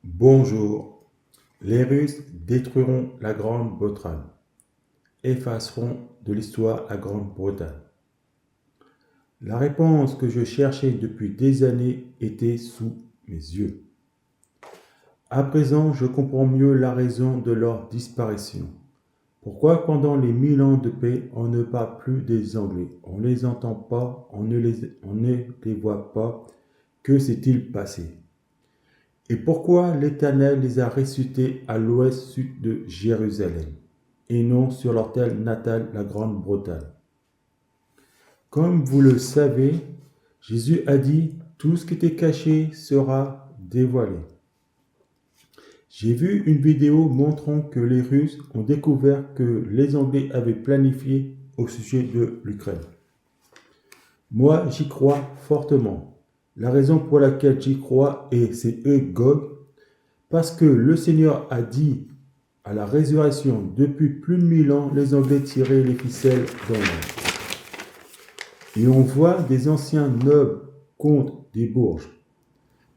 Bonjour. Les Russes détruiront la Grande-Bretagne, effaceront de l'histoire la Grande-Bretagne. La réponse que je cherchais depuis des années était sous mes yeux. À présent, je comprends mieux la raison de leur disparition. Pourquoi pendant les 1000 ans de paix, on ne parle plus des Anglais? On ne les entend pas, on ne les voit pas. Que s'est-il passé? Et pourquoi l'Éternel les a ressuscités à l'ouest-sud de Jérusalem, et non sur leur terre natale, la Grande-Bretagne? Comme vous le savez, Jésus a dit, tout ce qui était caché sera dévoilé. J'ai vu une vidéo montrant que les Russes ont découvert que les Anglais avaient planifié au sujet de l'Ukraine. Moi, j'y crois fortement. La raison pour laquelle j'y crois, et c'est eux, Gog, parce que le Seigneur a dit à la résurrection, depuis plus de 1000 ans, les Anglais tiraient les ficelles dans l'air. Et on voit des anciens nobles contre des bourges.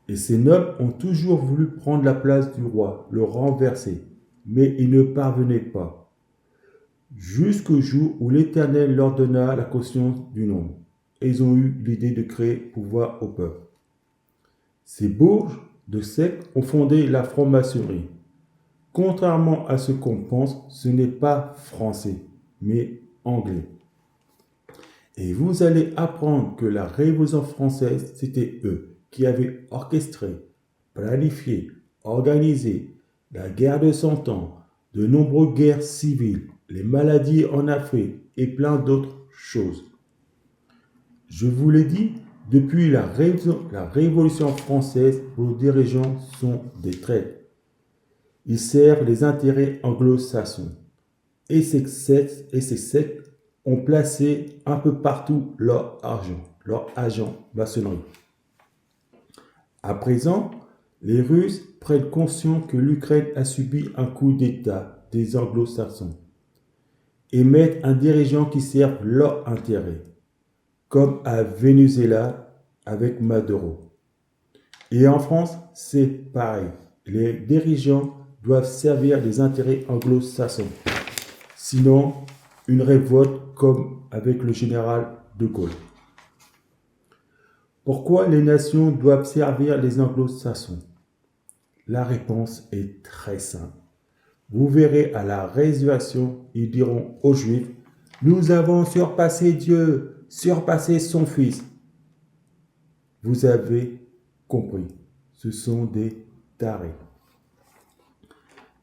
Et ces nobles ont toujours voulu prendre la place du roi, le renverser, mais ils ne parvenaient pas. Jusqu'au jour où l'Éternel leur donna la conscience du nombre. Et ils ont eu l'idée de créer pouvoir au peuple. Ces bourges de sectes ont fondé la franc-maçonnerie. Contrairement à ce qu'on pense, ce n'est pas français, mais anglais. Et vous allez apprendre que la Révolution française, c'était eux qui avaient orchestré, planifié, organisé la guerre de 100 ans, de nombreuses guerres civiles, les maladies en Afrique et plein d'autres choses. Je vous l'ai dit, depuis la Révolution française, vos dirigeants sont des traîtres. Ils servent les intérêts anglo-saxons. Et ces sectes ont placé un peu partout leur argent, leur agent maçonnerie. À présent, les Russes prennent conscience que l'Ukraine a subi un coup d'État des anglo-saxons et mettent un dirigeant qui serve leurs intérêts, comme à Venezuela avec Maduro. Et en France, c'est pareil. Les dirigeants doivent servir les intérêts anglo-saxons. Sinon, une révolte comme avec le général de Gaulle. Pourquoi les nations doivent servir les anglo-saxons? La réponse est très simple. Vous verrez à la résurrection, ils diront aux Juifs, nous avons surpassé Dieu, surpassé son Fils. Vous avez compris, ce sont des tarés.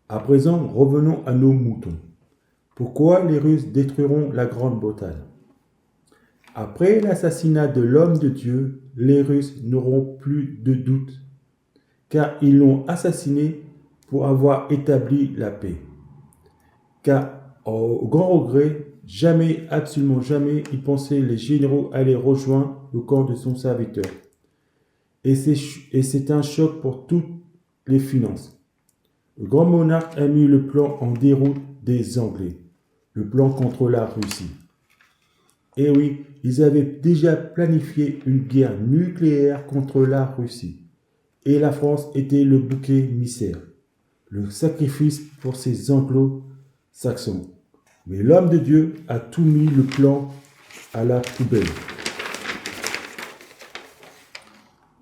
À présent, revenons à nos moutons. Pourquoi les Russes détruiront la Grande-Bretagne? Après l'assassinat de l'homme de Dieu, les Russes n'auront plus de doute, car ils l'ont assassiné pour avoir établi la paix. Car, au grand regret, jamais, absolument jamais, ils pensaient les généraux allaient rejoindre le camp de son serviteur. Et c'est un choc pour toutes les finances. Le grand monarque a mis le plan en déroute des Anglais, le plan contre la Russie. Et oui, ils avaient déjà planifié une guerre nucléaire contre la Russie. Et la France était le bouc émissaire, le sacrifice pour ces anglo-saxons. Mais l'homme de Dieu a tout mis le plan à la poubelle.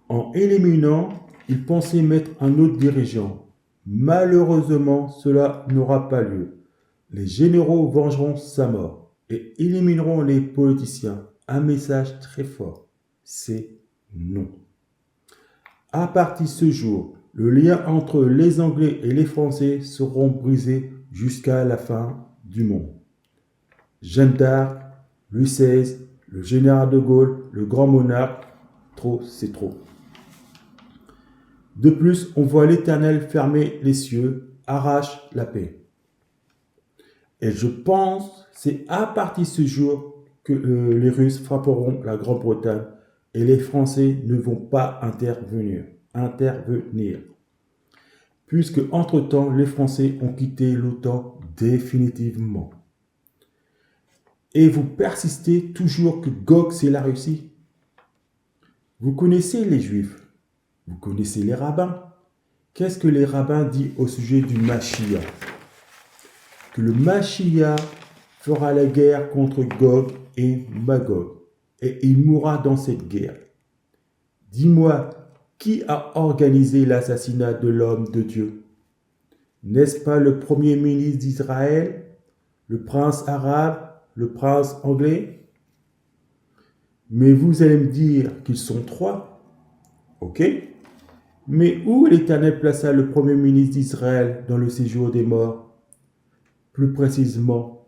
En éliminant, il pensait mettre un autre dirigeant. Malheureusement, cela n'aura pas lieu. Les généraux vengeront sa mort et élimineront les politiciens. Un message très fort, c'est non. À partir de ce jour, le lien entre les Anglais et les Français seront brisés jusqu'à la fin du monde. Jeanne d'Arc, Louis XVI, le général de Gaulle, le grand monarque, trop c'est trop. De plus, on voit l'Éternel fermer les cieux, arrache la paix. Et je pense, c'est à partir de ce jour que les Russes frapperont la Grande-Bretagne et les Français ne vont pas intervenir. Puisque, entre-temps, les Français ont quitté l'OTAN définitivement. Et vous persistez toujours que Gog, c'est la Russie. Vous connaissez les Juifs, vous connaissez les rabbins. qu'est-ce que les rabbins disent au sujet du Mashiach? Que le Mashiach fera la guerre contre Gog et Magog, et il mourra dans cette guerre. Dis-moi, qui a organisé l'assassinat de l'homme de Dieu? N'est-ce pas le premier ministre d'Israël, le prince arabe, le prince anglais? Mais vous allez me dire qu'ils sont trois. Ok. Mais où l'Éternel plaça le premier ministre d'Israël dans le séjour des morts? Plus précisément,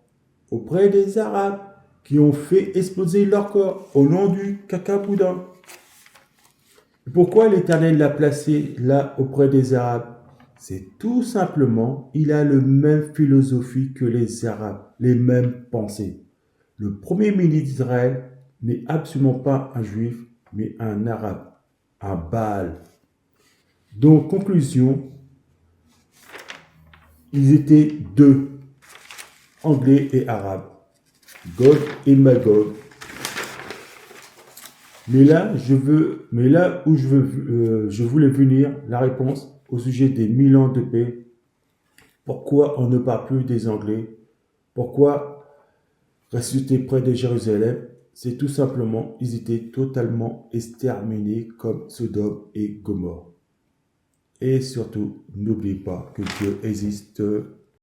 auprès des Arabes qui ont fait exploser leur corps au nom du cacaboudin. Pourquoi l'Éternel l'a placé là auprès des Arabes? C'est tout simplement, il a la même philosophie que les Arabes, les mêmes pensées. Le premier ministre d'Israël n'est absolument pas un juif, mais un arabe, un Baal. Donc, conclusion, ils étaient deux, anglais et arabes, Gog et Magog. Mais là où je voulais venir, la réponse au sujet des 1000 ans de paix. Pourquoi on ne parle plus des Anglais? Pourquoi rester près de Jérusalem? C'est tout simplement, ils étaient totalement exterminés comme Sodome et Gomorrhe. Et surtout, n'oubliez pas que Dieu existe